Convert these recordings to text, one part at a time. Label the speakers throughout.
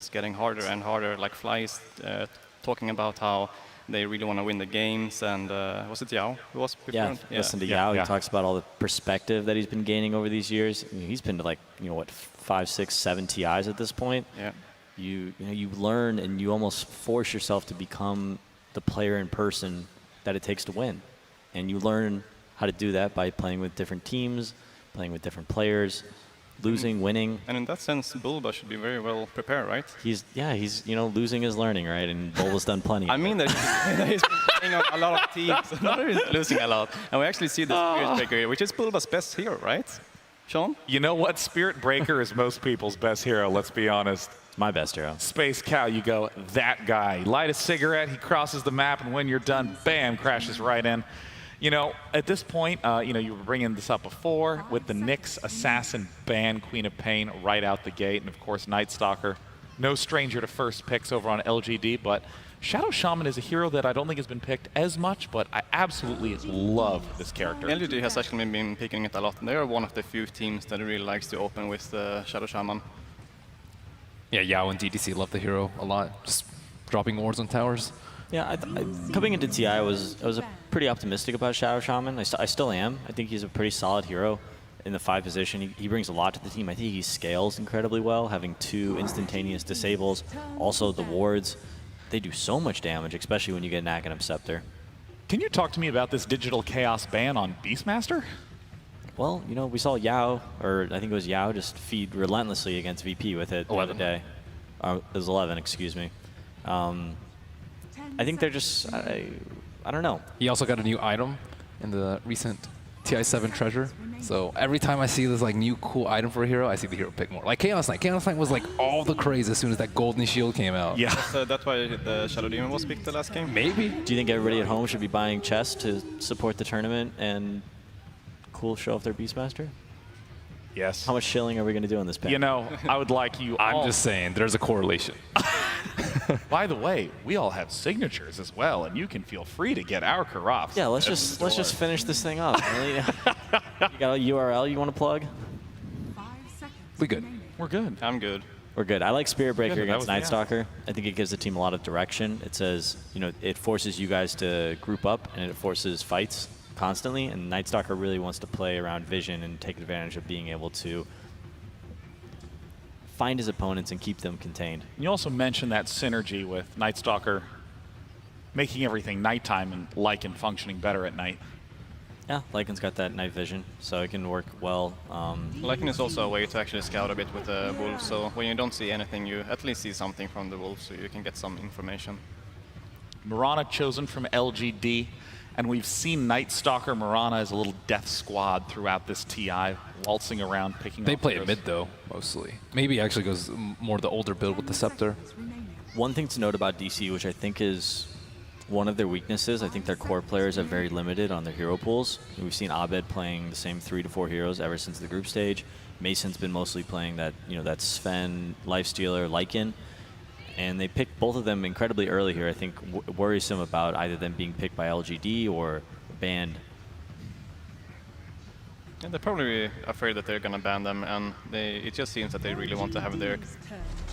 Speaker 1: it's getting harder and harder. Like Fly is talking about how they really want to win the games, and was it Yao who was before?
Speaker 2: Yeah, listen to Yao. He talks about all the perspective that he's been gaining over these years. I mean, he's been to like, what, 5, 6, 7 TIs at this point.
Speaker 1: Yeah.
Speaker 2: You learn and you almost force yourself to become the player in person that it takes to win. And you learn how to do that by playing with different teams, playing with different players, losing, winning.
Speaker 1: And in that sense, Bulba should be very well prepared, right?
Speaker 2: He's losing is learning, right? And Bulba's done plenty.
Speaker 1: I mean that he's been playing on a lot of teams, not really losing a lot. And we actually see the Spirit Breaker here, which is Bulba's best hero, right? Sean?
Speaker 3: You know what? Spirit Breaker is most people's best hero, let's be honest.
Speaker 2: My best hero.
Speaker 3: Space Cow, you go, that guy. Light a cigarette, he crosses the map, and when you're done, bam, crashes right in. You know, at this point, you were bringing this up before with the Nyx Assassin ban Queen of Pain right out the gate. And of course, Night Stalker, no stranger to first picks over on LGD, but Shadow Shaman is a hero that I don't think has been picked as much, but I absolutely love this character.
Speaker 1: LGD has actually been picking it a lot, and they are one of the few teams that really likes to open with Shadow Shaman.
Speaker 4: Yeah, Yao and DDC love the hero a lot, just dropping wards on towers.
Speaker 2: Yeah, coming into TI, I was pretty optimistic about Shadow Shaman. I still am. I think he's a pretty solid hero in the 5 position. He brings a lot to the team. I think he scales incredibly well, having 2 instantaneous disables. Also, the wards, they do so much damage, especially when you get an Aghanim Scepter.
Speaker 3: Can you talk to me about this Digital Chaos ban on Beastmaster?
Speaker 2: Well, we saw Yao, or I think it was Yao, just feed relentlessly against VP with it the other day. It was 11, excuse me. I think they're just, I don't know.
Speaker 4: He also got a new item in the recent TI7 treasure. So every time I see this like new cool item for a hero, I see the hero pick more. Like Chaos Knight. Chaos Knight was like all the craze as soon as that golden shield came out.
Speaker 3: Yeah.
Speaker 1: So that's why the Shadow Demon was picked the last game?
Speaker 4: Maybe.
Speaker 2: Do you think everybody at home should be buying chests to support the tournament and show off their Beastmaster?
Speaker 3: Yes.
Speaker 2: How much shilling are we going to do on this pack?
Speaker 3: You know, I would like you all...
Speaker 4: I'm just saying, there's a correlation.
Speaker 3: By the way, we all have signatures as well, and you can feel free to get our Karafs.
Speaker 2: Yeah, let's just finish this thing up. You got a URL you want to plug?
Speaker 4: We good.
Speaker 3: We're good.
Speaker 1: I'm good.
Speaker 2: We're good. I like Spirit Breaker against Night
Speaker 3: yeah.
Speaker 2: Stalker. I think it gives the team a lot of direction. It says, it forces you guys to group up, and it forces fights constantly, and Night Stalker really wants to play around vision and take advantage of being able to find his opponents and keep them contained.
Speaker 3: You also mentioned that synergy with Night Stalker making everything nighttime and Lycan functioning better at night.
Speaker 2: Yeah, Lycan's got that night vision, so it can work well.
Speaker 1: Lycan is also a way to actually scout a bit with the wolves, so when you don't see anything, you at least see something from the wolves, so you can get some information.
Speaker 3: Mirana chosen from LGD, and we've seen Night Stalker Mirana as a little death squad throughout this TI, waltzing around, picking
Speaker 4: They
Speaker 3: off
Speaker 4: play
Speaker 3: heroes.
Speaker 4: it mid though, mostly. Maybe actually goes more the older build with the Scepter.
Speaker 2: One thing to note about DC, which I think is one of their weaknesses, I think their core players are very limited on their hero pools. We've seen Abed playing the same 3 to 4 heroes ever since the group stage. Mason's been mostly playing that, that Sven, Lifestealer, Lycan. And they picked both of them incredibly early here. I think worrisome about either them being picked by LGD or banned.
Speaker 1: Yeah, they're probably afraid that they're going to ban them, and it just seems that they really want to have their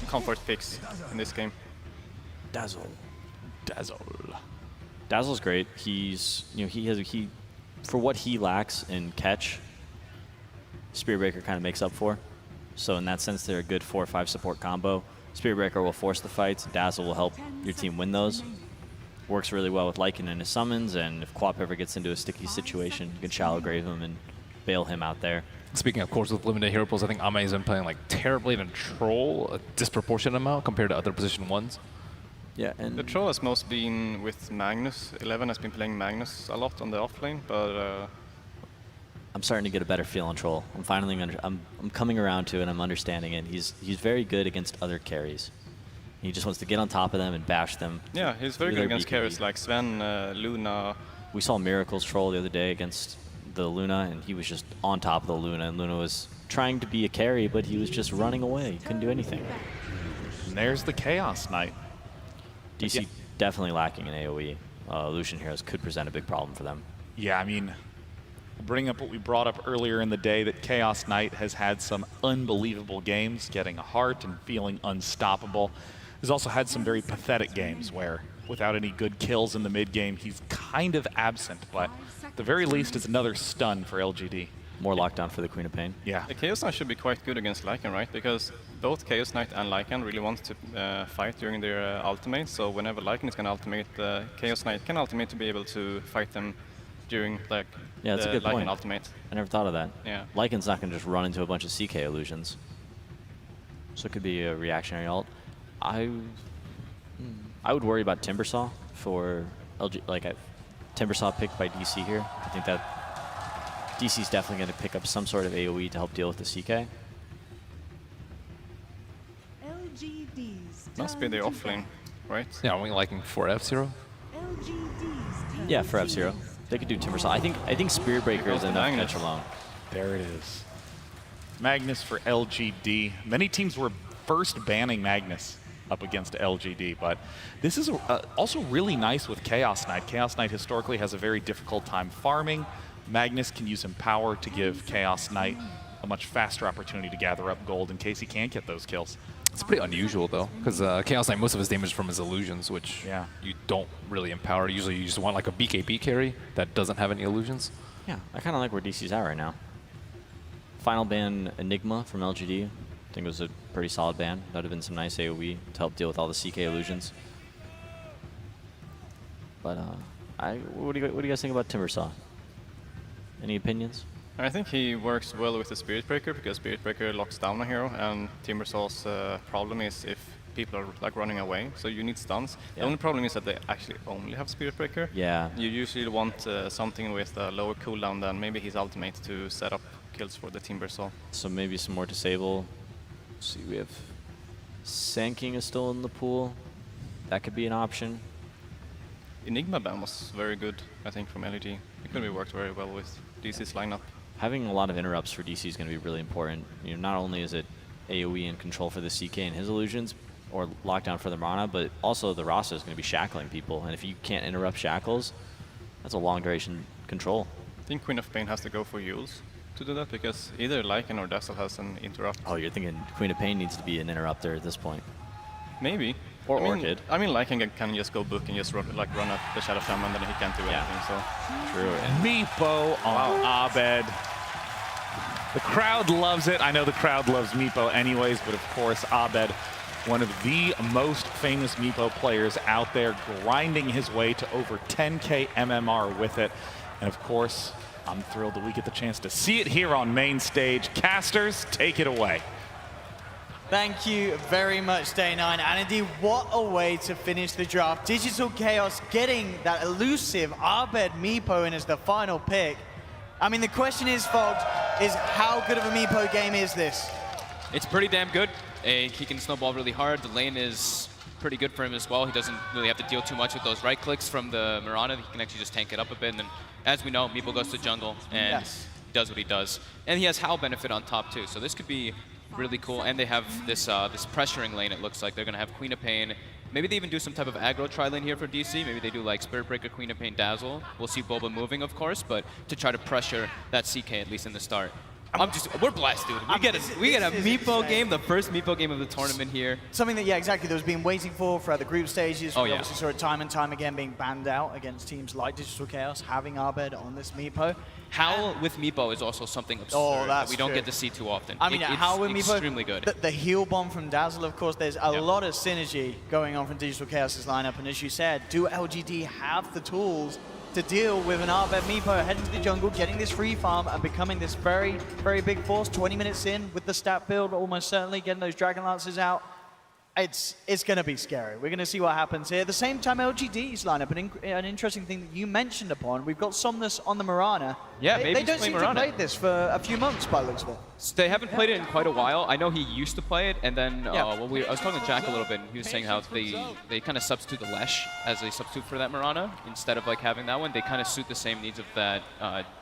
Speaker 1: comfort picks in this game.
Speaker 2: Dazzle.
Speaker 3: Dazzle's
Speaker 2: great. He's, he for what he lacks in catch, Spirit Breaker kind of makes up for. So in that sense, they're a good 4 or 5 support combo. Spirit Breaker will force the fights. Dazzle will help your team win those. Works really well with Lycan and his summons, and if Quap ever gets into a sticky situation, you can shallow grave him and bail him out there.
Speaker 4: Speaking of course with limited hero pools, I think Ame has been playing like Terrorblade and Troll a disproportionate amount compared to other position 1s.
Speaker 2: Yeah, and
Speaker 1: the Troll has most been with Magnus. 11 has been playing Magnus a lot on the offlane, but
Speaker 2: I'm starting to get a better feel on Troll. I'm finally I'm coming around to it. I'm understanding it. He's very good against other carries. He just wants to get on top of them and bash them.
Speaker 1: Yeah, he's very good against carries like Sven, Luna.
Speaker 2: We saw Miracle's Troll the other day against the Luna, and he was just on top of the Luna, and Luna was trying to be a carry, but he was just running away. He couldn't do anything.
Speaker 3: And there's the Chaos Knight.
Speaker 2: DC definitely lacking in AoE. Lucian heroes could present a big problem for them.
Speaker 3: Yeah, I mean, bring up what we brought up earlier in the day, that Chaos Knight has had some unbelievable games, getting a heart and feeling unstoppable. He's also had some very pathetic games where, without any good kills in the mid game, he's kind of absent, but at the very least it's another stun for LGD.
Speaker 2: More lockdown for the Queen of Pain.
Speaker 3: Yeah.
Speaker 1: The Chaos Knight should be quite good against Lycan, right? Because both Chaos Knight and Lycan really want to fight during their ultimate, so whenever Lycan is going to ultimate, Chaos Knight can ultimate to be able to fight them during like
Speaker 2: Yeah, that's
Speaker 1: the
Speaker 2: a good
Speaker 1: Lycan
Speaker 2: point.
Speaker 1: ultimate.
Speaker 2: I never thought of that.
Speaker 1: Yeah.
Speaker 2: Lycan's not going to just run into a bunch of CK illusions. So it could be a reactionary ult. I would worry about Timbersaw for LG, like a Timbersaw picked by DC here. I think that DC's definitely going to pick up some sort of AoE to help deal with the CK.
Speaker 1: Must be the offlane, right?
Speaker 4: Yeah, only liking for F-Zero.
Speaker 2: Yeah, for F-Zero. They could do Timbersaw. I think Spirit Breaker is enough to catch alone.
Speaker 3: There it is. Magnus for LGD. Many teams were first banning Magnus up against LGD, but this is also really nice with Chaos Knight. Chaos Knight historically has a very difficult time farming. Magnus can use Empower to give Chaos Knight a much faster opportunity to gather up gold in case he can't get those kills.
Speaker 4: It's pretty unusual though, because Chaos Knight, most of his damage is from his illusions, which you don't really empower. Usually you just want like a BKB carry that doesn't have any illusions.
Speaker 2: Yeah, I kind of like where DC's at right now. Final ban Enigma from LGD. I think it was a pretty solid ban. That would have been some nice AoE to help deal with all the CK illusions. But what do you guys think about Timbersaw? Any opinions?
Speaker 1: I think he works well with the Spirit Breaker because Spirit Breaker locks down a hero, and Timbersaw's problem is if people are like running away, so you need stuns.
Speaker 2: Yeah.
Speaker 1: The only problem is that they actually only have Spirit Breaker.
Speaker 2: Yeah.
Speaker 1: You usually want something with a lower cooldown than maybe his ultimate to set up kills for the Timbersaw.
Speaker 2: So maybe some more disable. Let's see, we have Sand King is still in the pool. That could be an option.
Speaker 1: Enigma ban was very good, I think, from LGD. It could be worked very well with DC's lineup.
Speaker 2: Having a lot of interrupts for DC is going to be really important. You know, not only is it AoE and control for the CK and his illusions, or lockdown for the Mana, but also the Rasa is going to be shackling people. And if you can't interrupt shackles, that's a long duration control.
Speaker 1: I think Queen of Pain has to go for Yules to do that because either Lycan or Dazzle has an interrupt.
Speaker 2: Oh, you're thinking Queen of Pain needs to be an interrupter at this point.
Speaker 1: Maybe.
Speaker 2: Or
Speaker 1: I mean,
Speaker 2: Orchid.
Speaker 1: I mean, Lycan can just go book and just run at the Shadow Shaman, and then he can't do anything. So
Speaker 2: True. And
Speaker 3: Meepo on Abed. The crowd loves it. I know the crowd loves Meepo anyways, but of course, Abed, one of the most famous Meepo players out there, grinding his way to over 10K MMR with it. And of course, I'm thrilled that we get the chance to see it here on main stage. Casters, take it away.
Speaker 5: Thank you very much, Day 9. And indeed, what a way to finish the draft. Digital Chaos getting that elusive Abed Meepo in as the final pick. I mean, the question is, folks, is how good of a Meepo game is this?
Speaker 6: It's pretty damn good. He can snowball really hard. The lane is pretty good for him as well. He doesn't really have to deal too much with those right clicks from the Mirana. He can actually just tank it up a bit. And then, as we know, Meepo goes to jungle and does what he does. And he has Howl benefit on top, too. So this could be really cool. And they have this this pressuring lane, it looks like. They're going to have Queen of Pain. Maybe they even do some type of aggro tri-lane here for DC. Maybe they do like Spirit Breaker, Queen of Pain, Dazzle. We'll see Boba moving, of course, but to try to pressure that CK, at least in the start. We're blessed, dude. We get a Meepo game, the first Meepo game of the tournament here.
Speaker 5: Something that, yeah, exactly, that was being waiting for throughout the group stages.
Speaker 6: Oh,
Speaker 5: We
Speaker 6: yeah.
Speaker 5: obviously saw it time and time again being banned out against teams like Digital Chaos, having Abed on this Meepo.
Speaker 6: Howl with Meepo is also something absurd that
Speaker 5: that's
Speaker 6: we don't
Speaker 5: true.
Speaker 6: get to see too often.
Speaker 5: I mean,
Speaker 6: it's
Speaker 5: Howl with Meepo,
Speaker 6: extremely good.
Speaker 5: The heal bomb from Dazzle, of course, there's a lot of synergy going on from Digital Chaos' lineup. And as you said, do LGD have the tools to deal with an Abed Meepo heading to the jungle, getting this free farm, and becoming this very, very big force? 20 minutes in with the stat build, almost certainly getting those Dragon Lances out. It's going to be scary. We're going to see what happens here. At the same time, LGD's lineup, an interesting thing that you mentioned upon, we've got Somnus on the Mirana.
Speaker 6: Yeah,
Speaker 5: they
Speaker 6: Baby's
Speaker 5: don't
Speaker 6: playing
Speaker 5: seem to
Speaker 6: Mirana.
Speaker 5: play this for a few months by the looks of it.
Speaker 6: They haven't played it in quite a while. I know he used to play it, and then I was talking to Jack a little bit, and he was saying how they kind of substitute the Lesh as a substitute for that Mirana instead of like having that one. They kind of suit the same needs of that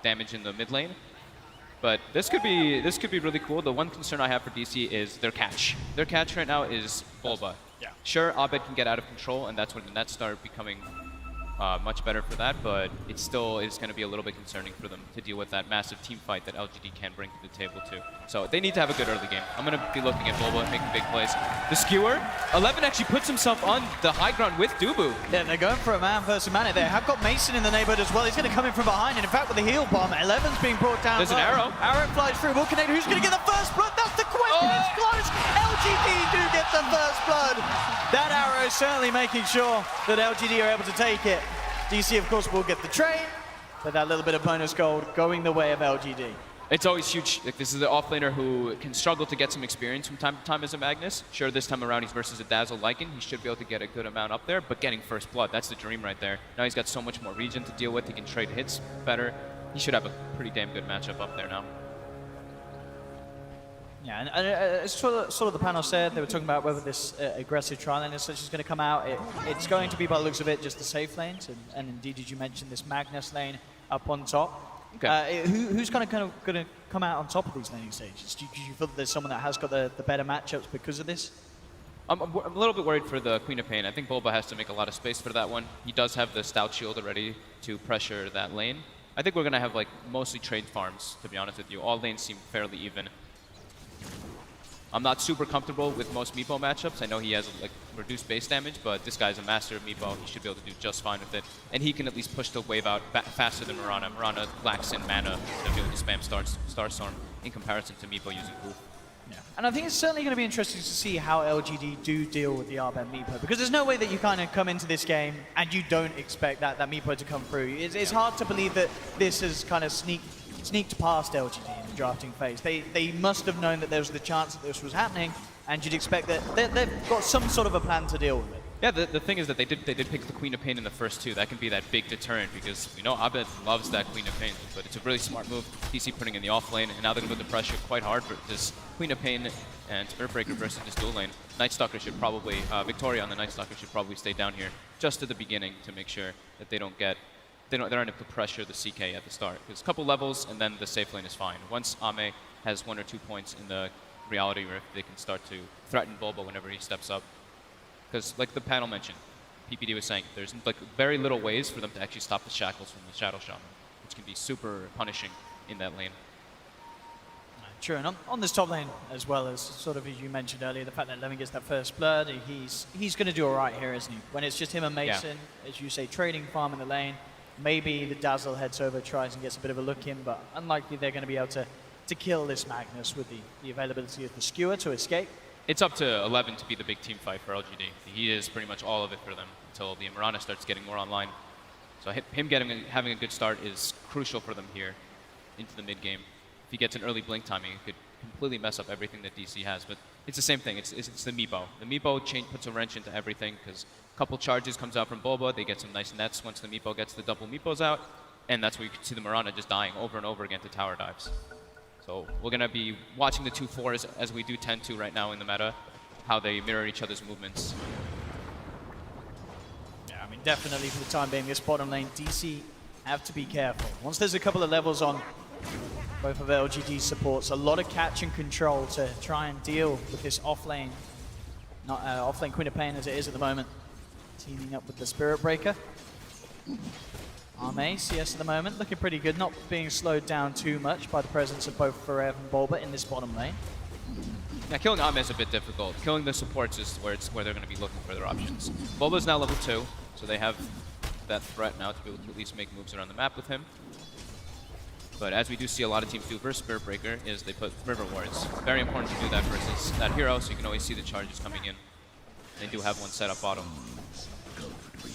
Speaker 6: damage in the mid lane. But this could be really cool. The one concern I have for DC is their catch. Their catch right now is Bulba. Yeah. Sure, Abed can get out of control, and that's when the nets start becoming much better for that, but it still is going to be a little bit concerning for them to deal with that massive team fight that LGD can bring to the table too. So they need to have a good early game. I'm going to be looking at Bulba making big plays. The skewer, 11 actually puts himself on the high ground with Dubu.
Speaker 5: Yeah, they're going for a man versus man. They have got Mason in the neighborhood as well. He's going to come in from behind, and in fact, with the heal bomb, 11's being brought down.
Speaker 6: There's an arrow.
Speaker 5: Arrow flies through. Will connect. Who's going to get the first blood? That's the question. It's close. LGD do get the first blood. That arrow is certainly making sure that LGD are able to take it. DC, of course, will get the trade, but that little bit of bonus gold going the way of LGD.
Speaker 6: It's always huge. Like, this is the offlaner who can struggle to get some experience from time to time as a Magnus. Sure, this time around he's versus a Dazzle Lycan. He should be able to get a good amount up there, but getting first blood, that's the dream right there. Now he's got so much more region to deal with. He can trade hits better. He should have a pretty damn good matchup up there now.
Speaker 5: Yeah, and sort of the panel said, they were talking about whether this aggressive tri-lane as such is going to come out. It's going to be, by the looks of it, just the safe lanes, and indeed, did you mention this Magnus lane up on top?
Speaker 6: Okay.
Speaker 5: Who's going to come out on top of these laning stages? Do you feel that there's someone that has got the better matchups because of this?
Speaker 6: I'm a little bit worried for the Queen of Pain. I think Bulba has to make a lot of space for that one. He does have the Stout Shield already to pressure that lane. I think we're going to have like mostly trade farms, to be honest with you. All lanes seem fairly even. I'm not super comfortable with most Meepo matchups. I know he has like reduced base damage, but this guy's a master of Meepo. He should be able to do just fine with it. And he can at least push the wave out faster than Mirana. Mirana lacks in mana to be able to spam Starstorm in comparison to Meepo using Poof.
Speaker 5: Yeah. And I think it's certainly going to be interesting to see how LGD do deal with the Arbet Meepo, because there's no way that you kind of come into this game and you don't expect that Meepo to come through. It's hard to believe that this has kind of sneaked past LGD in the drafting phase. They must have known that there was the chance that this was happening, and you'd expect that they've got some sort of a plan to deal with it.
Speaker 6: Yeah, the thing is that they did pick the Queen of Pain in the first two. That can be that big deterrent because we know Abed loves that Queen of Pain, but it's a really smart move. DC putting in the off lane, and now they're going to put the pressure quite hard for this Queen of Pain and Earthbreaker versus this dual lane. Night Stalker should probably, Victoria on the Night Stalker should probably stay down here just at the beginning to make sure that they aren't able to pressure the CK at the start. Because a couple levels and then the safe lane is fine. Once Ame has 1 or 2 points in the Reality Rift, they can start to threaten Bulba whenever he steps up. Because, like the panel mentioned, PPD was saying, there's like very little ways for them to actually stop the shackles from the Shadow Shaman, which can be super punishing in that lane.
Speaker 5: True, and on this top lane, as well as sort of as you mentioned earlier, the fact that Levin gets that first blood, he's going to do all right here, isn't he? When it's just him and Mason, as you say, trading farm in the lane, maybe the Dazzle heads over, tries and gets a bit of a look in, but unlikely they're going to be able to kill this Magnus with the availability of the skewer to escape.
Speaker 6: It's up to 11 to be the big team fight for LGD. He is pretty much all of it for them until the Mirana starts getting more online. So him having a good start is crucial for them here into the mid game. If he gets an early blink timing, it could completely mess up everything that DC has. But it's the same thing. It's the Meepo. The Meepo change puts a wrench into everything because a couple charges comes out from Bulba. They get some nice nets once the Meepo gets the double Meepos out. And that's where you can see the Mirana just dying over and over again to tower dives. So we're going to be watching the 2-4s as we do tend to right now in the meta, how they mirror each other's movements.
Speaker 5: Yeah, I mean, definitely for the time being, this bottom lane, DC have to be careful. Once there's a couple of levels on both of LGD's supports, a lot of catch and control to try and deal with this off-lane, not off-lane Queen of Pain as it is at the moment, teaming up with the Spirit Breaker. Ame, CS at the moment, looking pretty good, not being slowed down too much by the presence of both Forev and Bulba in this bottom lane.
Speaker 6: Now, killing Ame is a bit difficult. Killing the supports is where they're going to be looking for their options. Bulba's now level 2, so they have that threat now to be able to at least make moves around the map with him. But as we do see a lot of teams do versus Spirit Breaker, is they put River Wards. Very important to do that versus that hero, so you can always see the charges coming in. They do have one set up bottom.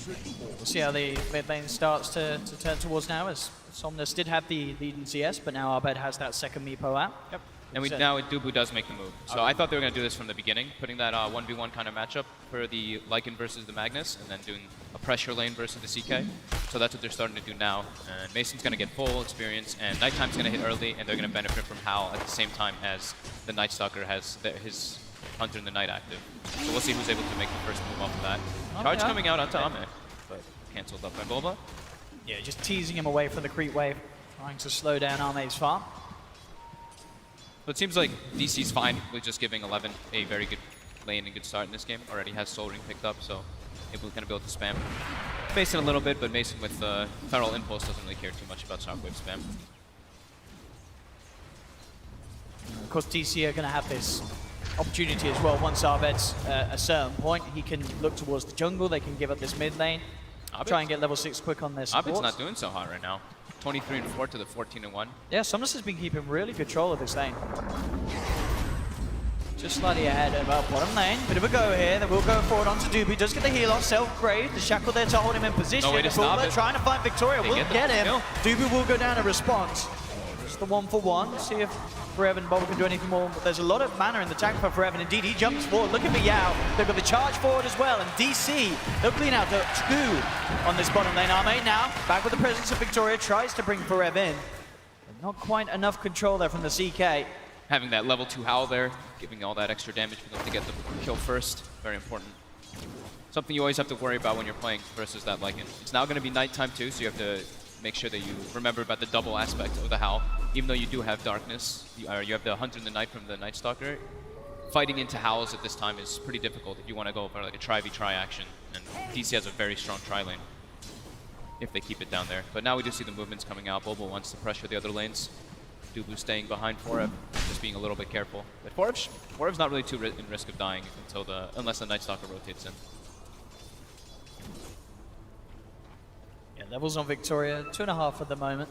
Speaker 5: We'll see how the mid lane starts to turn towards now, as Somnus did have the lead in CS, but now Arbed has that second Meepo out.
Speaker 6: Yep. And now Dubu does make the move. So I thought they were going to do this from the beginning, putting that 1v1 kind of matchup for the Lycan versus the Magnus, and then doing a pressure lane versus the CK. So that's what they're starting to do now. And Mason's going to get full experience, and Nighttime's going to hit early, and they're going to benefit from Hal at the same time as the Night Stalker has his Hunter in the Night active. So we'll see who's able to make the first move off of that. Charge coming out onto Ame, but cancelled up by Bulba.
Speaker 5: Yeah, just teasing him away from the creep wave, trying to slow down Ame's farm.
Speaker 6: So it seems like DC's fine with just giving 11 a very good lane and good start in this game. Already has Soul Ring picked up, so able to be able to spam. Mason a little bit, but Mason with Feral Impulse doesn't really care too much about Shockwave spam.
Speaker 5: Of course, DC are going to have this opportunity as well. Once Abed's a certain point, he can look towards the jungle. They can give up this mid lane. Try and get level 6 quick on their supports.
Speaker 6: Abed's not doing so hot right now. 23 and 4 to the 14 and 1.
Speaker 5: Yeah, Somnus has been keeping really control of this lane. Just slightly ahead of bottom lane. Bit of a go here. They will go forward onto Doobie. Does get the heal off. Self-grave. The Shackle there to hold him in position.
Speaker 6: No way to stop it.
Speaker 5: Trying to find Victoria. Will get him.
Speaker 6: Kill.
Speaker 5: Doobie will go down in response. Just the 1-for-1. See if Forever Bobble can do anything more. But there's a lot of mana in the tank for Forever. Indeed, he jumps forward. Looking for Yao. They've got the charge forward as well. And DC, they'll clean out the 2 on this bottom lane. Armade now. Back with the presence of Victoria. Tries to bring Forever in. But not quite enough control there from the CK.
Speaker 6: Having that level 2 Howl there, giving all that extra damage for them to get the kill first, very important. Something you always have to worry about when you're playing versus that Lycan. It's now going to be nighttime too, so you have to make sure that you remember about the double aspect of the Howl. Even though you do have darkness, you have the Hunter in the Night from the Night Stalker, fighting into Howls at this time is pretty difficult if you want to go for like a try-v-try action. And DC has a very strong tri-lane if they keep it down there. But now we do see the movements coming out. Bobo wants to pressure the other lanes. Dubu staying behind Forev, just being a little bit careful. But Forev's not really too in risk of dying unless the Night Stalker rotates in.
Speaker 5: Yeah, levels on Victoria, 2.5 at the moment.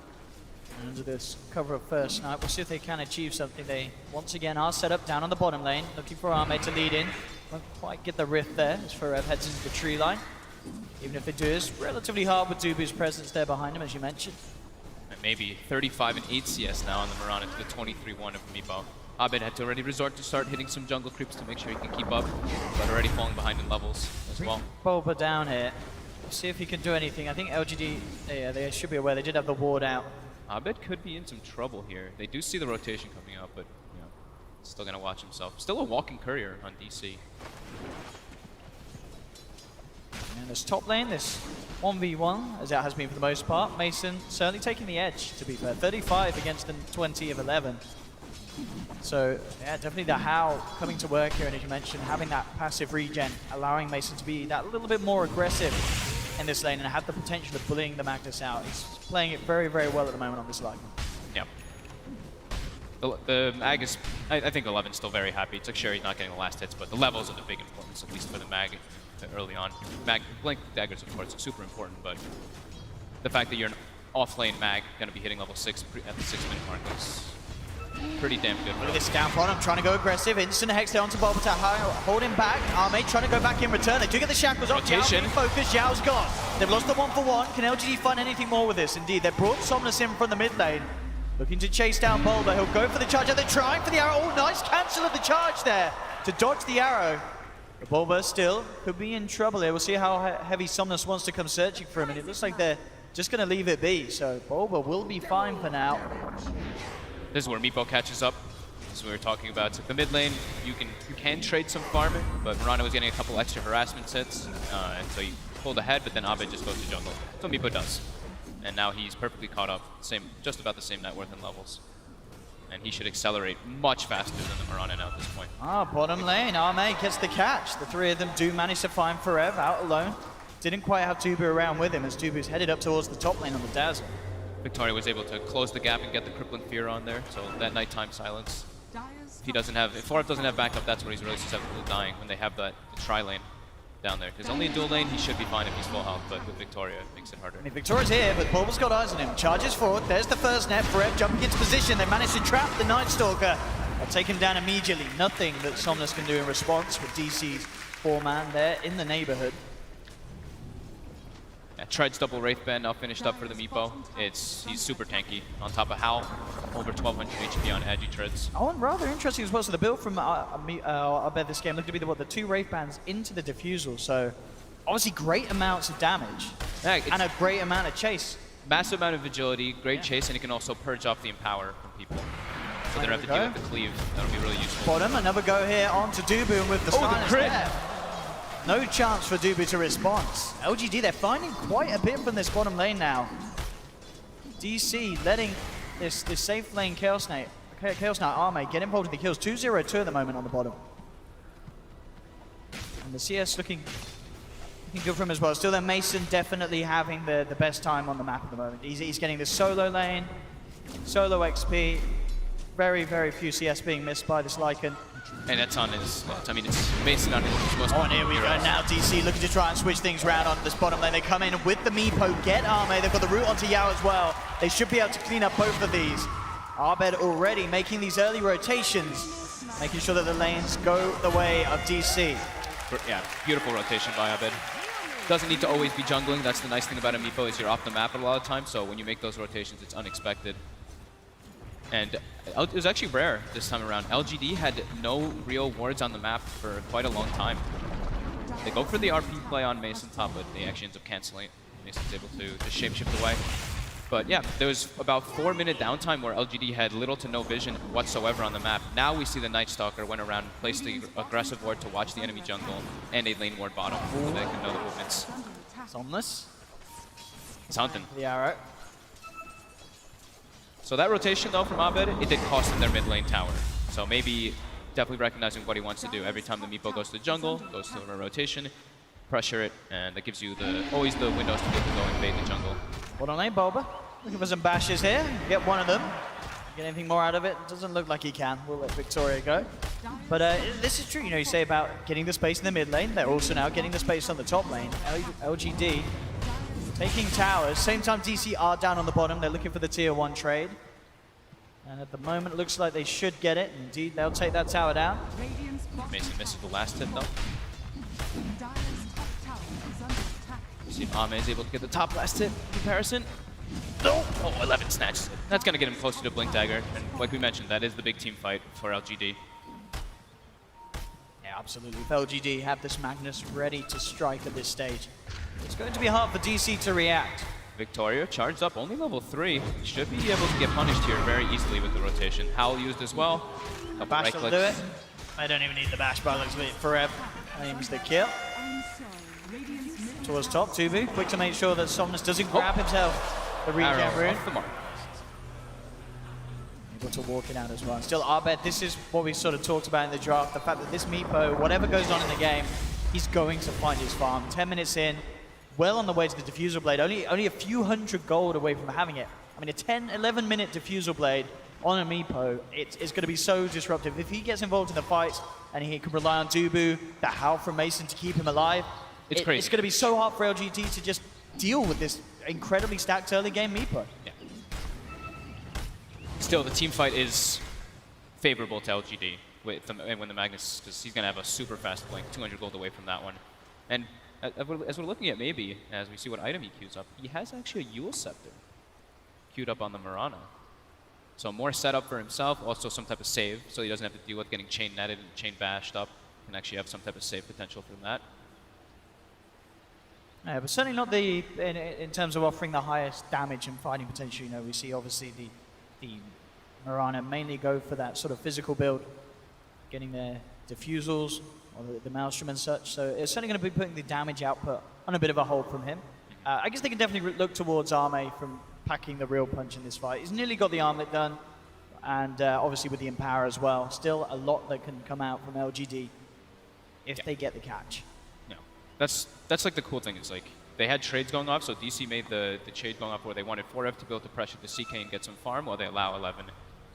Speaker 5: And under this cover of first night, we'll see if they can achieve something. They once again are set up down on the bottom lane, looking for Arme to lead in. Won't quite get the rift there as Forev heads into the tree line. Even if they do, it's relatively hard with Dubu's presence there behind him, as you mentioned.
Speaker 6: And maybe 35 and 8 CS now on the Mirana to the 23-1 of Meepo. Abed had to already resort to start hitting some jungle creeps to make sure he can keep up, but already falling behind in levels as well.
Speaker 5: Boba down here. See if he can do anything. I think LGD, yeah, they should be aware. They did have the ward out.
Speaker 6: Abed could be in some trouble here. They do see the rotation coming up, but you know, still gonna watch himself. Still a walking courier on DC.
Speaker 5: And this top lane, this 1v1, as it has been for the most part. Mason certainly taking the edge, to be fair. 35 against the 20 of 11. So, yeah, definitely the Howl coming to work here, and as you mentioned, having that passive regen, allowing Mason to be that little bit more aggressive in this lane and have the potential of bullying the Magnus out. He's playing it very, very well at the moment on this line.
Speaker 6: Yeah. The Mag is, I think 11's still very happy. It's like sure he's not getting the last hits, but the levels are the big importance, at least for the Mag early on. Blink daggers, of course, are super important, but the fact that you're an off-lane Mag going to be hitting level 6 at the 6-minute mark is pretty damn good.
Speaker 5: Look at this down bottom, trying to go aggressive. Instant hex there onto Boba to hold him back. Armade trying to go back in return. They do get the shackles off.
Speaker 6: Rotation.
Speaker 5: Zhao focus. Zhao's gone. They've lost the 1-for-1. Can LGD find anything more with this? Indeed, they brought Somnus in from the mid lane. Looking to chase down Bulba. He'll go for the charge. They're trying for the arrow. Oh, nice cancel of the charge there to dodge the arrow. But Bulba still could be in trouble here. We'll see how heavy Somnus wants to come searching for him. And it looks like they're just going to leave it be. So Bulba will be fine for now.
Speaker 6: This is where Meepo catches up. As we were talking about, so the mid lane, you can trade some farming, but Mirana was getting a couple extra harassment hits, and so he pulled ahead, but then Abed just goes to jungle. That's what Meepo does. And now he's perfectly caught up, just about the same net worth and levels. And he should accelerate much faster than the Mirana now at this point.
Speaker 5: Bottom lane, Arme gets the catch. The three of them do manage to find Forev out alone. Didn't quite have Dubu around with him as Dubu's headed up towards the top lane on the Dazzle.
Speaker 6: Victoria was able to close the gap and get the crippling fear on there, so that nighttime silence. If Forev doesn't have backup, that's when he's really susceptible to dying, when they have the tri-lane down there. Because only a dual lane, he should be fine if he's full health, but with Victoria, it makes it harder.
Speaker 5: I mean, Victoria's here, but Bulba's got eyes on him. Charges forward, there's the first net. Forev jumping into position. They managed to trap the Night Stalker. They'll take him down immediately. Nothing that Somnus can do in response with DC's 4-man there in the neighborhood.
Speaker 6: Yeah, Tread's double Wraith Band now finished up for the Meepo. He's super tanky. On top of Howl, over 1200 HP on Agi Treads.
Speaker 5: Oh, and rather interesting as well. So the build from Abed this game looked to be the 2 Wraith Bands into the Diffusal. So obviously great amounts of damage and a great amount of chase.
Speaker 6: Massive amount of agility, great chase, and it can also purge off the Empower from people. So they don't have to deal with the cleave. That'll be really useful.
Speaker 5: Bottom, another go here onto Dubu and with the silence
Speaker 6: crit.
Speaker 5: there. No chance for Dubu to respond. LGD, they're finding quite a bit from this bottom lane now. DC letting this safe lane Chaos Knight Arme get involved with the kills. 2-0-2 at the moment on the bottom. And the CS looking Looking good for him as well. Still, then Mason definitely having the best time on the map at the moment. He's getting the solo lane, solo XP. Very, very few CS being missed by this Lycan.
Speaker 6: And that's on his, I mean, it's Mason on his most...
Speaker 5: Oh, and here we go now. DC looking to try and switch things around on this bottom lane. They come in with the Meepo, get Arme. They've got the route onto Yao as well. They should be able to clean up both of these. Abed already making these early rotations, making sure that the lanes go the way of DC.
Speaker 6: Yeah, beautiful rotation by Abed. Doesn't need to always be jungling. That's the nice thing about a Meepo is you're off the map a lot of times, so when you make those rotations, it's unexpected. And it was actually rare this time around. LGD had no real wards on the map for quite a long time. They go for the RP play on Mason top, but they actually ends up canceling it. Mason's able to just shapeshift away. But yeah, there was about 4-minute downtime where LGD had little to no vision whatsoever on the map. Now we see the Night Stalker went around, placed the aggressive ward to watch the enemy jungle, and a lane ward bottom, so they can know the movements.
Speaker 5: Somnus.
Speaker 6: Something.
Speaker 5: The arrow.
Speaker 6: So that rotation, though, from Abed, it did cost him their mid lane tower. So maybe definitely recognizing what he wants to do. Every time the Meepo goes to the jungle, goes to a rotation, pressure it, and that gives you always the windows to be able to go and invade the jungle.
Speaker 5: Bottom lane, Boba. Looking for some bashes here. Get one of them. Get anything more out of it? Doesn't look like he can. We'll let Victoria go. But this is true. You know, you say about getting the space in the mid lane. They're also now getting the space on the top lane. LGD taking towers. Same time DC are down on the bottom. They're looking for the tier 1 trade. And at the moment, it looks like they should get it. Indeed, they'll take that tower down.
Speaker 6: Mason misses the last hit, though. See if Ame is able to get the top last hit comparison. No! Oh, 11 snatches. That's going to get him closer to Blink Dagger. And like we mentioned, that is the big team fight for LGD.
Speaker 5: Yeah, absolutely. If LGD have this Magnus ready to strike at this stage, it's going to be hard for DC to react.
Speaker 6: Victoria charged up, only level 3. Should be able to get punished here very easily with the rotation. Howl used as well.
Speaker 5: Bash will do it. I don't even need the bash, but looks like forever. Aims the kill. Towards top, Tubu. Quick to make sure that Somnus doesn't grab himself the regen rune.
Speaker 6: Off the mark.
Speaker 5: Able to walk it out as well. Still, Abed, this is what we sort of talked about in the draft. The fact that this Meepo, whatever goes on in the game, he's going to find his farm. 10 minutes in, well on the way to the Diffusal Blade. Only a few hundred gold away from having it. I mean, a 10, 11-minute Diffusal Blade on a Meepo, it's going to be so disruptive. If he gets involved in the fights and he can rely on Dubu, the howl from Mason to keep him alive,
Speaker 6: it's crazy.
Speaker 5: It's going to be so hard for LGD to just deal with this incredibly stacked early game Meepo.
Speaker 6: Yeah. Still, the team fight is favorable to LGD when the Magnus, because he's going to have a super fast blink, 200 gold away from that one. And as we're looking at maybe, as we see what item he queues up, he has actually a Yule Scepter queued up on the Mirana. So more setup for himself, also some type of save, so he doesn't have to deal with getting chain netted and chain bashed up. Can actually have some type of save potential from that.
Speaker 5: Yeah, but certainly not in terms of offering the highest damage and fighting potential. You know, we see obviously the Mirana mainly go for that sort of physical build, getting their diffusals or the Maelstrom and such. So it's certainly going to be putting the damage output on a bit of a hold from him. I guess they can definitely look towards Arme from packing the real punch in this fight. He's nearly got the armlet done, and obviously with the Empower as well. Still a lot that can come out from LGD if they get the catch.
Speaker 6: No, that's like the cool thing is like they had trades going off, so DC made the trade going off where they wanted 4F to be able to pressure the CK and get some farm, while they allow 11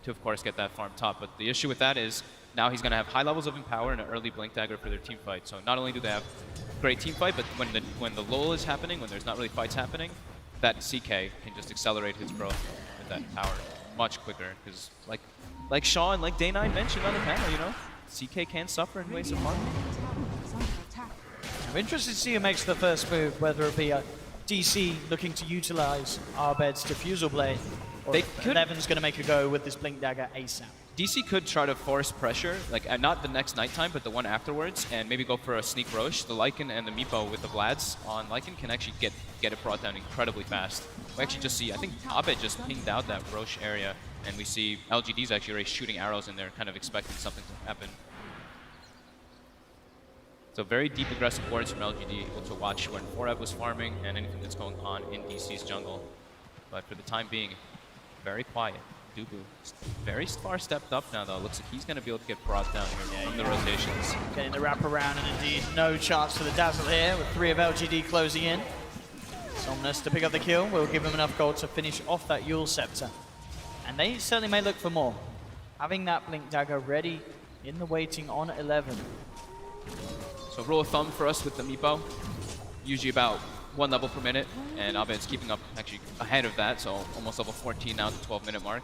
Speaker 6: to of course get that farm top. But the issue with that is now he's going to have high levels of Empower and an early Blink Dagger for their team fight. So not only do they have great team fight, but when the lull is happening, when there's not really fights happening, that CK can just accelerate his growth with that power much quicker. Because like Shaw and like Day9 mentioned on the panel, you know, CK can suffer in ways of farming.
Speaker 5: I'm interested to see who makes the first move, whether it be a DC looking to utilize Abed's Diffusal Blade, or
Speaker 6: They could-
Speaker 5: 11's going to make a go with this Blink Dagger ASAP.
Speaker 6: DC could try to force pressure, like not the next nighttime, but the one afterwards, and maybe go for a sneak Roche. The Lycan and the Meepo with the Vlads on Lycan can actually get it brought down incredibly fast. We actually just see, I think Abed just pinged out that Roche area, and we see LGD's actually already shooting arrows in there, kind of expecting something to happen. So very deep aggressive wards from LGD, able to watch when 4F was farming and anything that's going on in DC's jungle. But for the time being, very quiet. Dubu very far stepped up now, though. Looks like he's going to be able to get brought down here from the rotations.
Speaker 5: Getting the wraparound, and indeed no chance for the Dazzle here, with 3 of LGD closing in. Somnus to pick up the kill will give him enough gold to finish off that Yule Scepter. And they certainly may look for more. Having that Blink Dagger ready in the waiting on 11.
Speaker 6: So rule of thumb for us with the Meepo, usually about 1 level per minute, and Abed's keeping up actually ahead of that, so almost level 14 now at the 12-minute mark.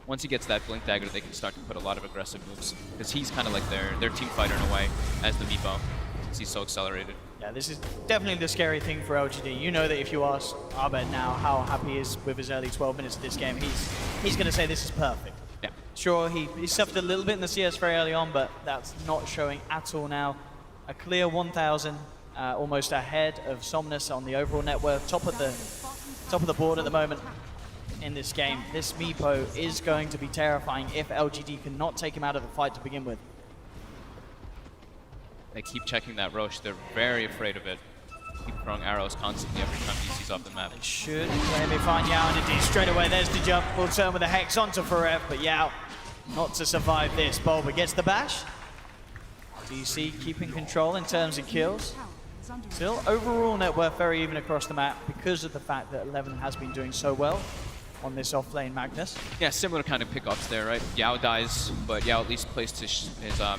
Speaker 6: Once he gets that Blink Dagger, they can start to put a lot of aggressive moves, because he's kind of like their team fighter in a way, as the Meepo, because he's so accelerated.
Speaker 5: Yeah, this is definitely the scary thing for LGD. You know that if you ask Abed now how happy he is with his early 12 minutes of this game, he's going to say this is perfect.
Speaker 6: Yeah.
Speaker 5: Sure, he suffered a little bit in the CS very early on, but that's not showing at all now. A clear 1,000, almost ahead of Somnus on the overall net worth, top of the board at the moment in this game. This Meepo is going to be terrifying if LGD cannot take him out of the fight to begin with.
Speaker 6: They keep checking that Roche. They're very afraid of it. Keep throwing arrows constantly every time DC's off the map.
Speaker 5: It should let me find Yao, and indeed straight away there's the jump. We'll turn with a Hex onto Forev, but Yao not to survive this. Bulba gets the bash. DC keeping control in terms of kills. Still, overall net worth very even across the map because of the fact that 11 has been doing so well on this off-lane Magnus.
Speaker 6: Yeah, similar kind of pickups there, right? Yao dies, but Yao at least placed his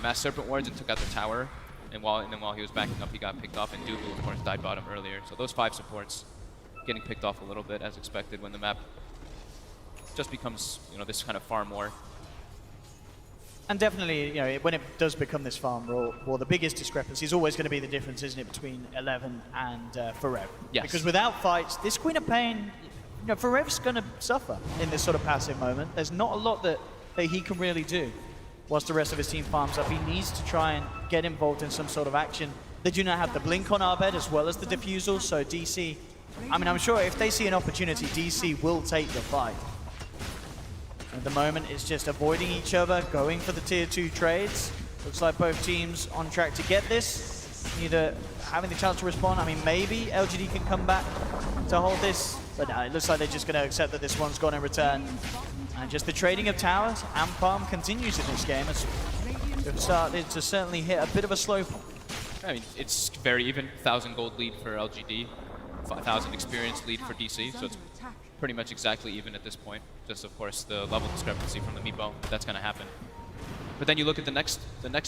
Speaker 6: Mass Serpent wards and took out the tower. And then while he was backing up, he got picked off, and Dubu, of course, died bottom earlier. So those 5 supports getting picked off a little bit, as expected, when the map just becomes, this kind of farm war.
Speaker 5: And definitely, when it does become this farm war, the biggest discrepancy is always going to be the difference, isn't it, between 11 and Forev?
Speaker 6: Yes.
Speaker 5: Because without fights, this Queen of Pain, Forev's going to suffer in this sort of passive moment. There's not a lot that he can really do. Whilst the rest of his team farms up, he needs to try and get involved in some sort of action. They do not have the blink on Abed as well as the defusal, so DC, I'm sure if they see an opportunity, DC will take the fight. At the moment, it's just avoiding each other, going for the tier 2 trades. Looks like both teams on track to get this. Neither having the chance to respond. Maybe LGD can come back to hold this, but no, it looks like they're just going to accept that this one's gone in return. And just the trading of towers and farm continues in this game as we've started to certainly hit a bit of a slow point.
Speaker 6: It's very even. 1,000 gold lead for LGD, 5,000 experience lead for DC, so it's pretty much exactly even at this point. Just, of course, the level discrepancy from the Meepo, that's going to happen. But then you look at the next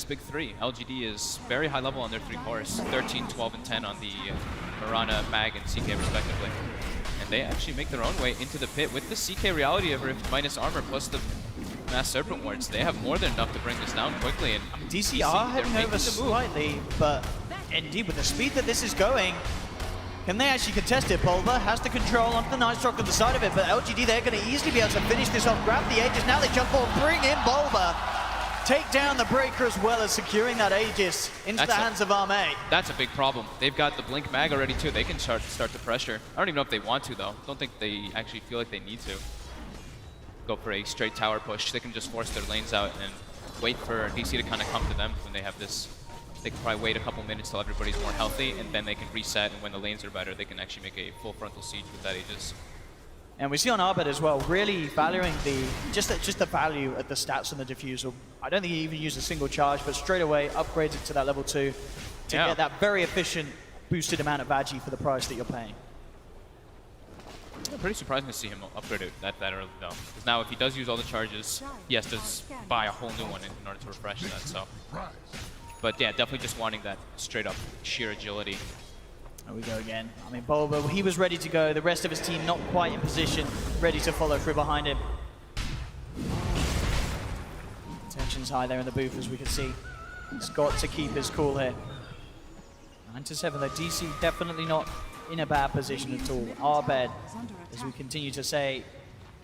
Speaker 6: big 3. LGD is very high level on their 3 cores, 13, 12, and 10 on the Mirana, Mag, and CK respectively. And they actually make their own way into the pit with the CK Reality of Rift minus armor plus the Mass Serpent wards. They have more than enough to bring this down quickly. And
Speaker 5: DC are heading over slightly, but indeed with the speed that this is going, can they actually contest it? Bulba has the control onto the Night Stalker on the side of it, but LGD, they're going to easily be able to finish this off, grab the Aegis, now they jump forward, bring in Bulba, take down the Breaker as well as securing that Aegis into the hands of Arme.
Speaker 6: That's a big problem. They've got the Blink Mag already too. They can start the pressure. I don't even know if they want to though. Don't think they actually feel like they need to go for a straight tower push. They can just force their lanes out and wait for DC to kind of come to them when they have this. They can probably wait a couple minutes till everybody's more healthy, and then they can reset, and when the lanes are better, they can actually make a full frontal siege with that Aegis.
Speaker 5: And we see on Abed as well, really valuing just the value of the stats on the defusal. I don't think he even used a single charge, but straight away upgraded to that level 2 to get that very efficient boosted amount of Agi for the price that you're paying.
Speaker 6: Yeah, pretty surprising to see him upgrade it that early though. Because now if he does use all the charges, he has to buy a whole new one in order to refresh that. So, but yeah, definitely just wanting that straight up sheer agility.
Speaker 5: There we go again. Bulba, he was ready to go. The rest of his team not quite in position, ready to follow through behind him. Tension's high there in the booth, as we can see. He's got to keep his cool here. 9-7, though. DC definitely not in a bad position at all. Abed, as we continue to say,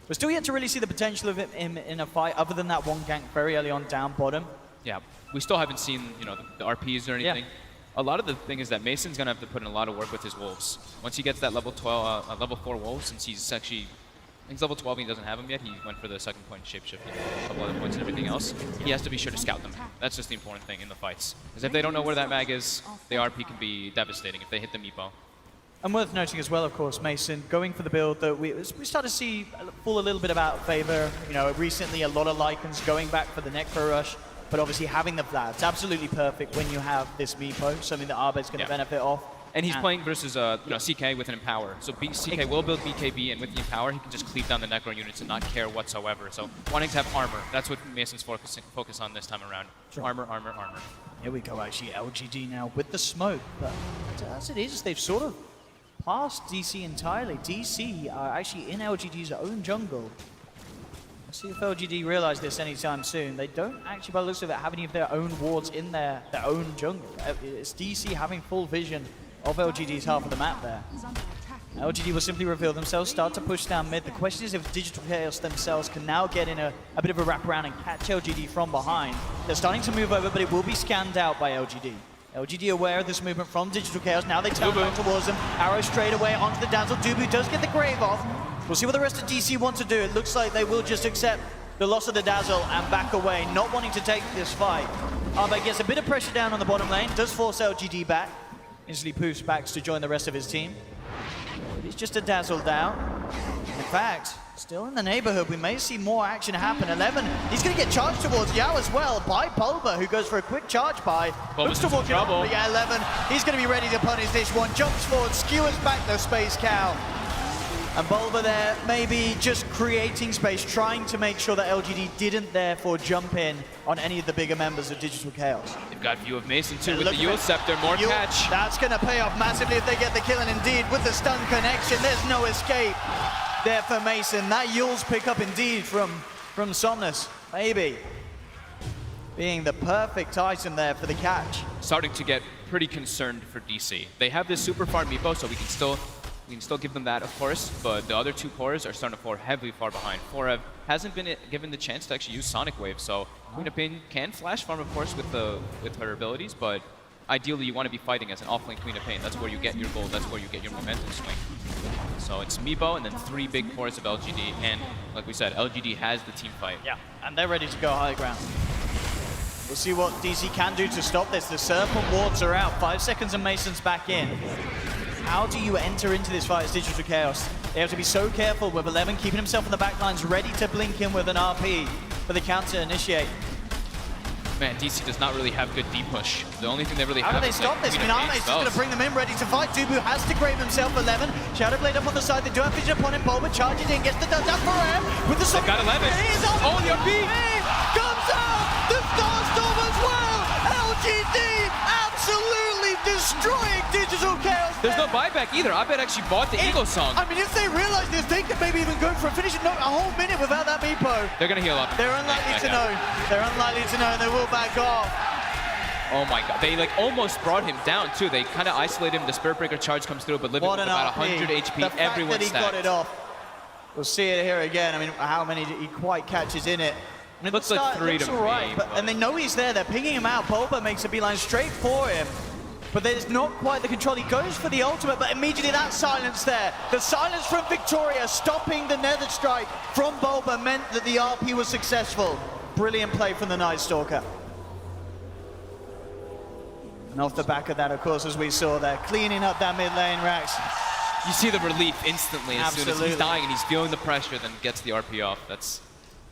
Speaker 5: we're still yet to really see the potential of him in a fight, other than that one gank very early on down bottom.
Speaker 6: Yeah, we still haven't seen the RPs or anything. Yeah. A lot of the thing is that Mason's gonna have to put in a lot of work with his wolves. Once he gets that level 4 wolves, since he's actually, I think he's level 12 and he doesn't have them yet. He went for the second point shapeshifting, a couple other points and everything else. He has to be sure to scout them. That's just the important thing in the fights. Because if they don't know where that mag is, the RP can be devastating if they hit the Meepo.
Speaker 5: And worth noting as well, of course, Mason, going for the build that we started to see fall a little bit about favor. You know, recently a lot of Lycans going back for the Necro Rush, but obviously having the Vlad, it's absolutely perfect when you have this Meepo, something that Abed's going to benefit off.
Speaker 6: And he's playing versus CK with an Empower. So CK will build BKB, and with the Empower, he can just cleave down the Necro units and not care whatsoever. So wanting to have armor, that's what Mason's focus on this time around. Sure. Armor, armor, armor.
Speaker 5: Here we go, actually, LGD now with the smoke. But as it is, they've sort of passed DC entirely. DC are actually in LGD's own jungle. Let's see if LGD realize this anytime soon. They don't actually, by the looks of it, have any of their own wards in their own jungle. It's DC having full vision of LGD's half of the map there. LGD will simply reveal themselves, start to push down mid. The question is if Digital Chaos themselves can now get in a bit of a wraparound and catch LGD from behind. They're starting to move over, but it will be scanned out by LGD. LGD aware of this movement from Digital Chaos. Now they turn back towards them. Arrow straight away onto the Dazzle. Dubu does get the Grave off. We'll see what the rest of DC want to do. It looks like they will just accept the loss of the Dazzle and back away, not wanting to take this fight. Abed gets a bit of pressure down on the bottom lane, does force LGD back. Instantly poofs back to join the rest of his team. It's just a Dazzle down. In fact, still in the neighborhood, we may see more action happen. 11, he's going to get charged towards Yao as well by Bulba, who goes for a quick charge by. Looks to walk it up, but yeah, 11, he's going to be ready to punish this one. Jumps forward, skewers back the Space Cow. And Bulba there, maybe just creating space, trying to make sure that LGD didn't therefore jump in on any of the bigger members of Digital Chaos.
Speaker 6: They've got view of Mason too with the Yule Scepter, more catch.
Speaker 5: That's going to pay off massively if they get the kill, and indeed with the stun connection, there's no escape there for Mason. That Yule's pick up indeed from Somnus, maybe being the perfect item there for the catch.
Speaker 6: Starting to get pretty concerned for DC. They have this super far Meepo, so we can still give them that, of course, but the other two cores are starting to fall heavily far behind. Forev hasn't been given the chance to actually use Sonic Wave, so Queen of Pain can flash farm, of course, with her abilities, but ideally you want to be fighting as an offlane Queen of Pain. That's where you get your gold, that's where you get your momentum swing. So it's Meepo and then 3 big cores of LGD, and like we said, LGD has the team fight.
Speaker 5: Yeah, and they're ready to go high ground. We'll see what DC can do to stop this. The Serpent wards are out, 5 seconds and Mason's back in. How do you enter into this fight as Digital Chaos? They have to be so careful with 11 keeping himself on the back lines, ready to blink in with an RP for the counter initiate.
Speaker 6: Man, DC does not really have good D-push. The only thing they really have
Speaker 5: How do they
Speaker 6: is
Speaker 5: stop this? I mean, Arme's just going to bring them in, ready to fight. Dubu has to grave himself 11. Shadow Blade up on the side. They do have vision upon him. Bulba charges in, gets the done down for him. With the
Speaker 6: They've got 11. Oh, the RP!
Speaker 5: Comes out! The Starstorm as well! LGD absolutely destroying Digital Chaos.
Speaker 6: There's no buyback either. Abed actually bought the Eagle Song.
Speaker 5: I mean, if they realize this, they could maybe even go for a finish. No, a whole minute without that Meepo.
Speaker 6: They're going to heal up.
Speaker 5: They're unlikely to know. They're unlikely to know, and they will back off.
Speaker 6: Oh my god, they like almost brought him down too. They kind of isolated him. The Spirit Breaker charge comes through, but living with about 100 HP, everyone's
Speaker 5: he got it off. We'll see it here again. I mean, how many he quite catches in it. I mean,
Speaker 6: looks like 3 to me.
Speaker 5: And they know he's there. They're pinging him out. Bulba makes a beeline straight for him. But there's not quite the control. He goes for the ultimate, but immediately that silence there. The silence from Victoria stopping the Nether Strike from Bulba meant that the RP was successful. Brilliant play from the Night Stalker. And off the back of that, of course, as we saw there, cleaning up that mid lane, Rax.
Speaker 6: You see the relief instantly as soon as he's dying and he's feeling the pressure, then gets the RP off. That's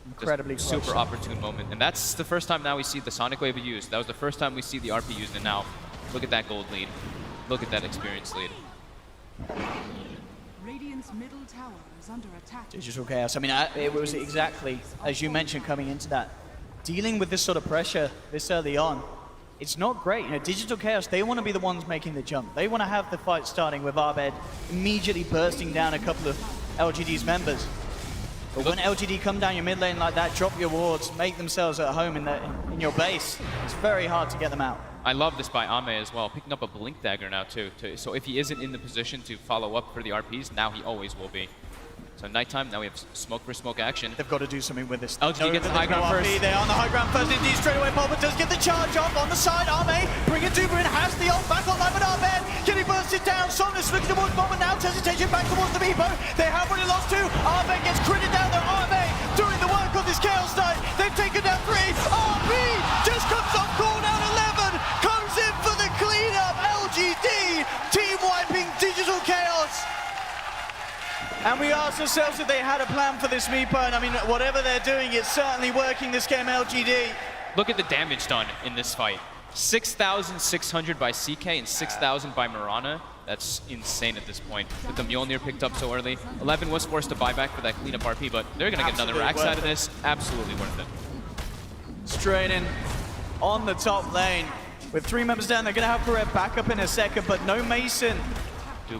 Speaker 5: incredibly
Speaker 6: super opportune moment. And that's the first time now we see the Sonic Wave used. That was the first time we see the RP used, and now look at that gold lead. Look at that experience lead.
Speaker 7: Radiant's middle tower is under attack.
Speaker 5: Digital Chaos. I mean, it was exactly, as you mentioned, coming into that. Dealing with this sort of pressure this early on, it's not great. You know, Digital Chaos, they want to be the ones making the jump. They want to have the fight starting with Abed immediately bursting down a couple of LGD's members. But when LGD come down your mid lane like that, drop your wards, make themselves at home in your base, it's very hard to get them out.
Speaker 6: I love this by Ame as well, picking up a Blink Dagger now too. So if he isn't in the position to follow up for the RPs, now he always will be. So nighttime, now we have smoke for smoke action.
Speaker 5: They've got to do something with this.
Speaker 6: LGD gets the high ground first.
Speaker 5: They're on the high ground first indeed, straight away. Bulba does get the charge off on the side. Ame, bring it Duber in, has the ult back online with Abed. Getting bursted down, Somnus looking towards Bulba now, turns attention back towards the Meepo. They have already lost 2. Abed gets critted down there. Ame doing the work on this Chaos Knight. They've taken down 3. RP just comes off call down 11. Comes in for the cleanup. LGD team wiping Digital Chaos. And we asked ourselves if they had a plan for this Meepo, and I mean, whatever they're doing, it's certainly working this game, LGD.
Speaker 6: Look at the damage done in this fight. 6,600 by CK and 6,000 by Mirana. That's insane at this point. With the Mjolnir picked up so early. 11 was forced to buy back for that cleanup RP, but they're going to get another Rax out of this. Absolutely worth it.
Speaker 5: Straight in on the top lane. With 3 members down, they're going to have Barret back up in a second, but no Mason.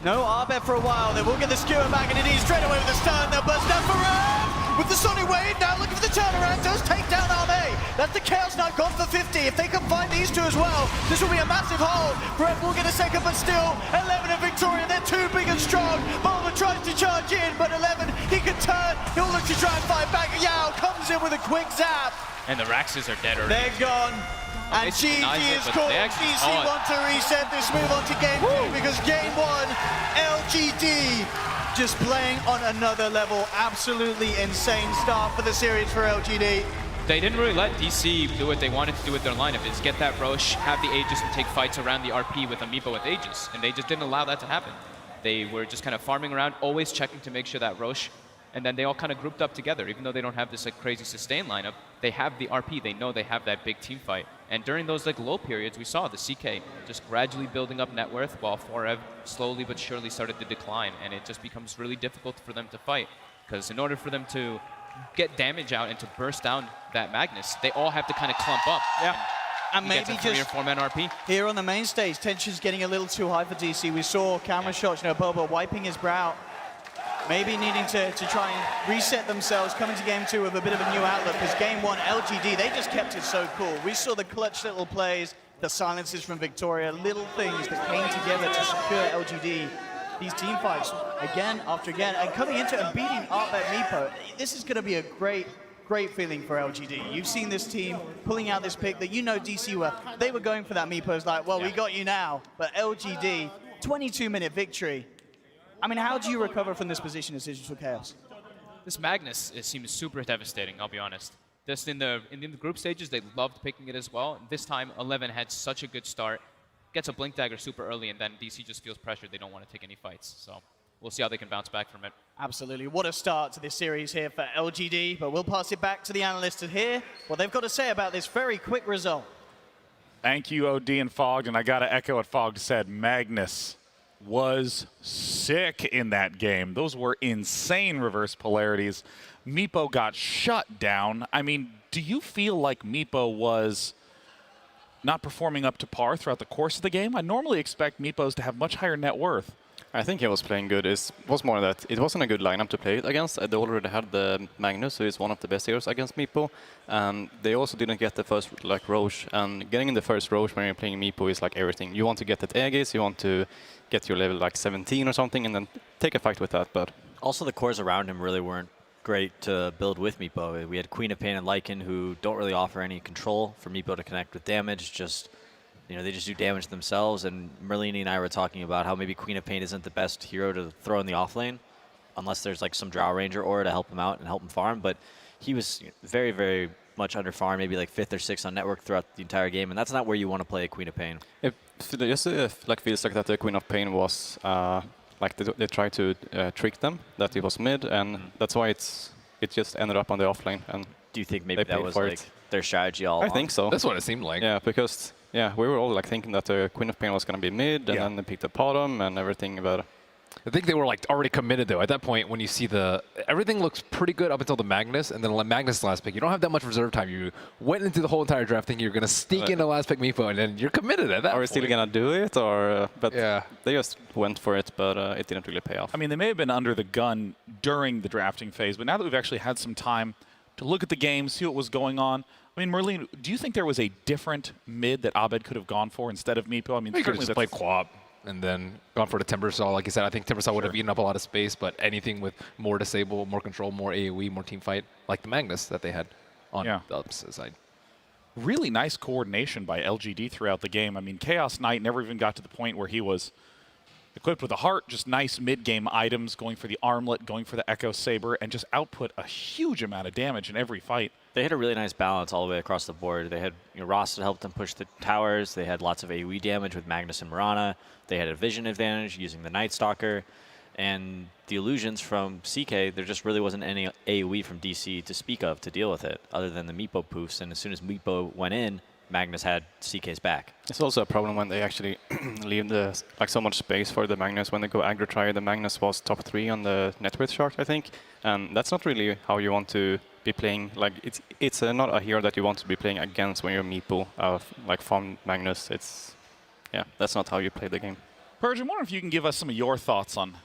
Speaker 5: No Arbet for a while. They will get the skewer back, and it is straight away with the stun. They'll bust down Barret with the Sonic Wave. Now looking for the turnaround. Does take down Arme. That's the Chaos Knight gone for 50. If they can find these two as well, this will be a massive hole. Barret will get a second, but still, 11 and Victoria, they're too big and strong. Bulma tries to charge in, but 11, he can turn. He'll look to try and fight back. Yao comes in with a quick zap.
Speaker 6: And the Raxes are dead already.
Speaker 5: They're gone. And GG is called. DC want to reset this, move on to game 2 because game 1, LGD just playing on another level. Absolutely insane start for the series for LGD.
Speaker 6: They didn't really let DC do what they wanted to do with their lineup, is get that Roche, have the Aegis, and take fights around the RP with Amiibo with Aegis. And they just didn't allow that to happen. They were just kind of farming around, always checking to make sure that Roche, and then they all kind of grouped up together. Even though they don't have this like crazy sustain lineup, they have the RP. They know they have that big team fight. And during those like low periods, we saw the CK just gradually building up net worth while Forev slowly but surely started to decline. And it just becomes really difficult for them to fight. Because in order for them to get damage out and to burst down that Magnus, they all have to kind of clump up.
Speaker 5: Yeah. And maybe
Speaker 6: get to 3 or 4 man RP.
Speaker 5: Here on the main stage, tension's getting a little too high for DC. We saw camera shots, Boba wiping his brow. Maybe needing to try and reset themselves, coming to game 2 with a bit of a new outlook, because game 1, LGD, they just kept it so cool. We saw the clutch little plays, the silences from Victoria, little things that came together to secure LGD. These team fights, again after again, and coming into it and beating Artbet Meepo. This is going to be a great feeling for LGD. You've seen this team pulling out this pick that you know DC were. They were going for that Meepo. It's like, well, we got you now. But LGD, 22-minute victory. I mean, how do you recover from this position as Digital Chaos?
Speaker 6: This Magnus, it seems super devastating, I'll be honest. Just in the group stages, they loved picking it as well. This time, 11 had such a good start. Gets a Blink Dagger super early, and then DC just feels pressured. They don't want to take any fights. So we'll see how they can bounce back from it.
Speaker 5: Absolutely. What a start to this series here for LGD. But we'll pass it back to the analysts to hear what they've got to say about this very quick result.
Speaker 3: Thank you, OD and Fogg. And I got to echo what Fogg said. Magnus was sick in that game. Those were insane reverse polarities. Meepo got shut down. I mean, do you feel like Meepo was not performing up to par throughout the course of the game? I normally expect Meepos to have much higher net worth.
Speaker 1: I think he was playing good. It was more that it wasn't a good lineup to play it against. They already had the Magnus, who is one of the best heroes against Meepo. And they also didn't get the first Roche. And getting in the first Roche when you're playing Meepo is like everything. You want to get that Aegis, you want to get your level like 17 or something, and then take a fight with that. But
Speaker 2: also the cores around him really weren't great to build with Meepo. We had Queen of Pain and Lycan, who don't really offer any control for Meepo to connect with damage. Just, you know, they just do damage themselves. And Merlini and I were talking about how maybe Queen of Pain isn't the best hero to throw in the off lane, unless there's like some Drow Ranger aura to help him out and help him farm. But he was very, very much under farm, maybe like 5th or 6th on network throughout the entire game, and that's not where you want to play a Queen of Pain.
Speaker 1: It just like feels like that the Queen of Pain was like they tried to trick them that it was mid, and that's why it just ended up on the offlane. And
Speaker 2: do you think maybe that was like their strategy all along?
Speaker 1: I think so.
Speaker 4: That's what it seemed like.
Speaker 1: Yeah, because we were all like thinking that the Queen of Pain was going to be mid, and then they picked up bottom and everything. But
Speaker 4: I think they were like already committed though. At that point, when you see everything looks pretty good up until the Magnus, and then Magnus last pick. You don't have that much reserve time. You went into the whole entire draft thinking you're going to sneak into last pick Meepo, and then you're committed at that point.
Speaker 1: Are we still going to do it? Or but they just went for it, but it didn't really pay off.
Speaker 3: I mean, they may have been under the gun during the drafting phase, but now that we've actually had some time to look at the game, see what was going on. I mean, Merlin, do you think there was a different mid that Abed could have gone for instead of Meepo? I mean,
Speaker 4: he could have just played Quab and then gone for the Timbersaw. Like you said, I think Timbersaw would have eaten up a lot of space, but anything with more disable, more control, more AoE, more team fight, like the Magnus that they had on the opposite side.
Speaker 3: Really nice coordination by LGD throughout the game. I mean, Chaos Knight never even got to the point where he was equipped with a heart, just nice mid-game items, going for the armlet, going for the Echo Saber, and just output a huge amount of damage in every fight.
Speaker 2: They had a really nice balance all the way across the board. They had Ross that helped them push the towers. They had lots of AoE damage with Magnus and Mirana. They had a vision advantage using the Night Stalker. And the illusions from CK, there just really wasn't any AoE from DC to speak of to deal with it, other than the Meepo poofs. And as soon as Meepo went in, Magnus had CK's back.
Speaker 1: It's also a problem when they actually leave so much space for the Magnus. When they go aggro try, the Magnus was top 3 on the net worth chart, I think. And that's not really how you want to be playing. Like it's not a hero that you want to be playing against when you're Meepo, like farm Magnus. That's not how you play the game.
Speaker 3: Purge, I'm wondering if you can give us some of your thoughts on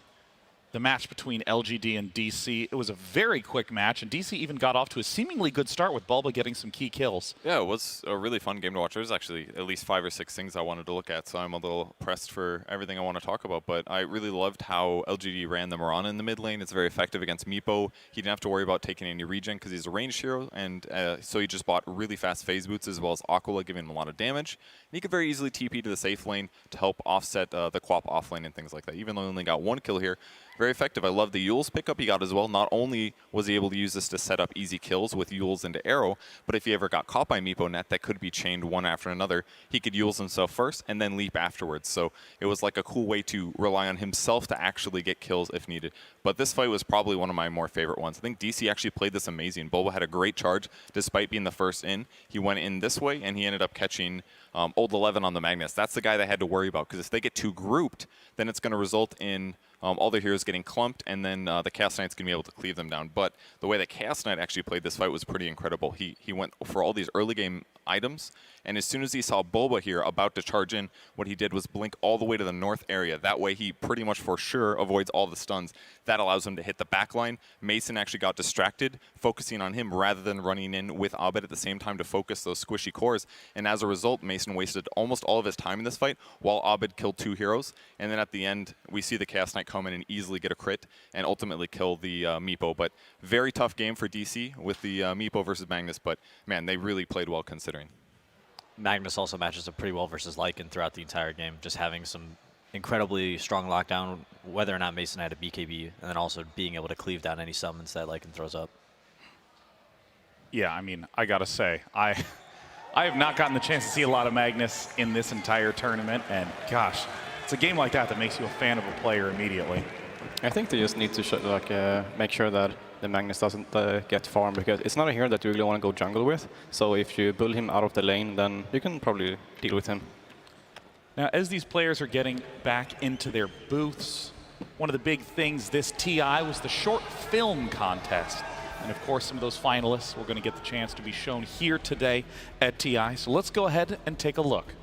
Speaker 3: the match between LGD and DC. It was a very quick match, and DC even got off to a seemingly good start with Bulba getting some key kills.
Speaker 8: Yeah, it was a really fun game to watch. There's actually at least 5 or 6 things I wanted to look at, so I'm a little pressed for everything I want to talk about. But I really loved how LGD ran the Mirana in the mid lane. It's very effective against Meepo. He didn't have to worry about taking any regen because he's a ranged hero, and so he just bought really fast phase boots as well as Aquila, giving him a lot of damage. And he could very easily TP to the safe lane to help offset the Quap off lane and things like that. Even though he only got 1 kill here, very effective. I love the Yules pickup he got as well. Not only was he able to use this to set up easy kills with Yules into Arrow, but if he ever got caught by Meepo net that could be chained one after another, he could Yules himself first and then leap afterwards. So it was like a cool way to rely on himself to actually get kills if needed. But this fight was probably one of my more favorite ones. I think DC actually played this amazing. Bulba had a great charge despite being the first in. He went in this way and he ended up catching Old 11 on the Magnus. That's the guy they had to worry about, because if they get too grouped, then it's going to result in all their heroes getting clumped, and then the Chaos Knight's going to be able to cleave them down. But the way that Chaos Knight actually played this fight was pretty incredible. He went for all these early game items, and as soon as he saw Bulba here about to charge in, what he did was blink all the way to the north area. That way he pretty much for sure avoids all the stuns. That allows him to hit the back line. Mason actually got distracted, focusing on him rather than running in with Abed at the same time to focus those squishy cores. And as a result, Mason wasted almost all of his time in this fight while Abed killed 2 heroes. And then at the end, we see the Chaos Knight come in and easily get a crit and ultimately kill the Meepo. But very tough game for DC with the Meepo versus Magnus. But man, they really played well considering.
Speaker 2: Magnus also matches up pretty well versus Lycan throughout the entire game, just having some incredibly strong lockdown, whether or not Mason had a BKB, and then also being able to cleave down any summons that Lycan throws up.
Speaker 3: Yeah, I mean, I gotta say, I have not gotten the chance to see a lot of Magnus in this entire tournament, and gosh, it's a game like that that makes you a fan of a player immediately.
Speaker 1: I think they just need to make sure that the Magnus doesn't get farmed, because it's not a hero that you really want to go jungle with. So if you build him out of the lane, then you can probably deal with him.
Speaker 3: Now, as these players are getting back into their booths, one of the big things this TI was the short film contest. And of course, some of those finalists were going to get the chance to be shown here today at TI. So let's go ahead and take a look.